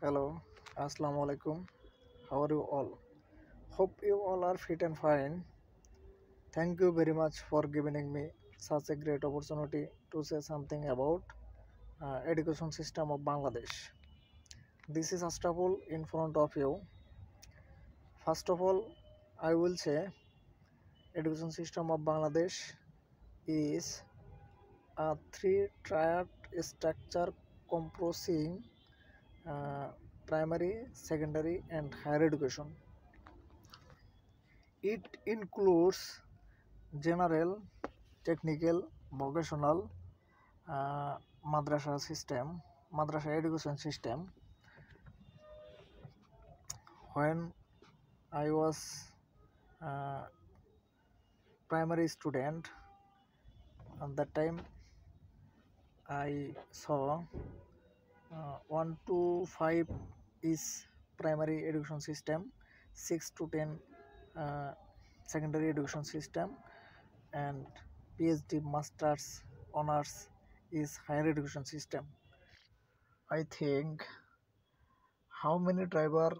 Hello, Assalamu alaikum. How are you all? Hope you all are fit and fine. Thank you very much for giving me such a great opportunity to say something about education system of Bangladesh. This is Ashraful in front of you. First of all, I will say education system of Bangladesh is a three-tiered structure comprising uh, primary, secondary, and higher education. It includes general, technical, vocational, uh, madrasa education system. When I was uh, primary student, at that time I saw 1 to 5 is primary education system, 6 to 10 uh, secondary education system, and PhD masters honors is higher education system. I think how many driver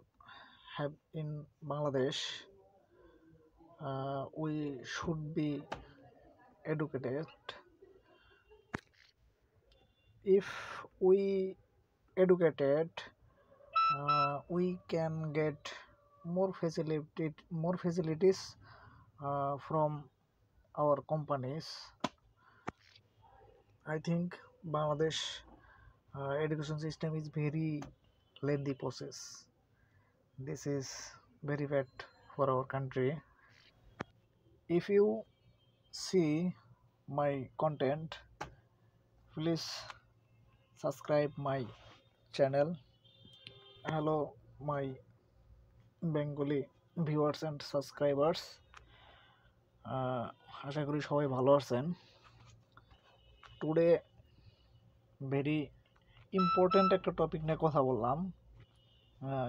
have in Bangladesh, we should be educated. If we educated, we can get more facilities from our companies. I think Bangladesh education system is very lengthy process. This is very bad for our country. If you see my content, please subscribe my channel. Hello, my Bengali viewers and subscribers. আশা করি সবাই ভালো আছেন। Today very important একটা topic নিয়ে কথা বললাম।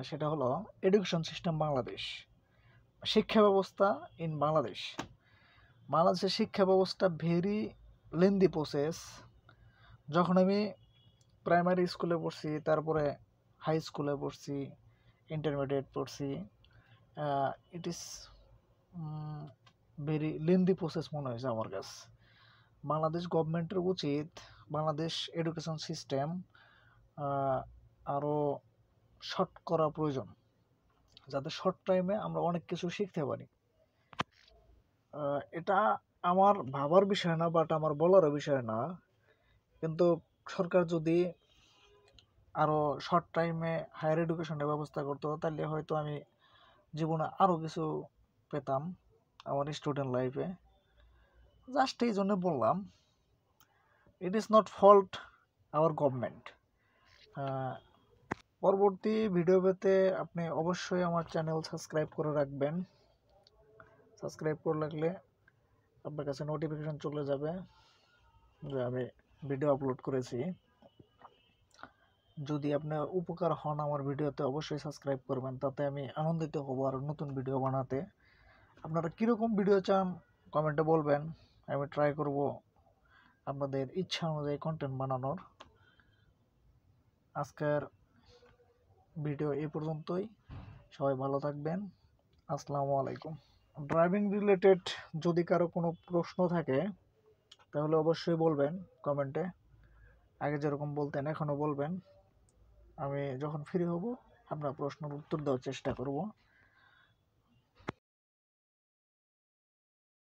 সেটা হলো এডুকেশন সিস্টেম বাংলাদেশ, শিক্ষা ব্যবস্থা ইন বাংলাদেশ। বাংলাদেশের শিক্ষা ব্যবস্থা ভেরি লেন্দি প্রসেস। যখন আমি প্রাইমারি স্কুলে পড়ছি, তারপরে হাই স্কুলে পড়ছি, ইন্টারমিডিয়েট পড়ছি, it is very lengthy process মনে হয়েছে আমার কাছে। বাংলাদেশ গভর্নমেন্টের উচিত বাংলাদেশ এডুকেশন সিস্টেম আরও শর্ট করা প্রয়োজন, যাতে শর্ট টাইমে আমরা অনেক কিছু শিখতে পারি। এটা আমার ভাবার বিষয় না, বাট আমার বলারও বিষয় না, কিন্তু সরকার যদি আরও শর্ট টাইমে হায়ার এডুকেশনের ব্যবস্থা করতো, তাহলে হয়তো আমি জীবনে আরও কিছু পেতাম আমার স্টুডেন্ট লাইফে। জাস্ট এই জন্য বললাম, it is not fault hour government. পরবর্তী ভিডিও পেতে আপনি অবশ্যই আমার চ্যানেল সাবস্ক্রাইব করে রাখবেন। সাবস্ক্রাইব করে রাখলে আপনার কাছে নোটিফিকেশন চলে যাবে যে আমি ভিডিও আপলোড করেছি। যদি আপনার উপকার হন আমার ভিডিওতে, অবশ্যই সাবস্ক্রাইব করবেন, তাতে আমি আনন্দিত হব আর নতুন ভিডিও বানাতে। আপনারা কীরকম ভিডিও চান কমেন্টে বলবেন, আমি ট্রাই করব আপনাদের ইচ্ছা অনুযায়ী কন্টেন্ট বানানোর। আজকের ভিডিও এই পর্যন্তই। সবাই ভালো থাকবেন। আসসালামু আলাইকুম। ড্রাইভিং রিলেটেড যদি কারো কোনো প্রশ্ন থাকে তাহলে অবশ্যই বলবেন কমেন্টে। আগে যেরকম বলতেন এখনও বলবেন। আমি যখন ফ্রি হব আপনার প্রশ্নের উত্তর দেওয়ার চেষ্টা করব।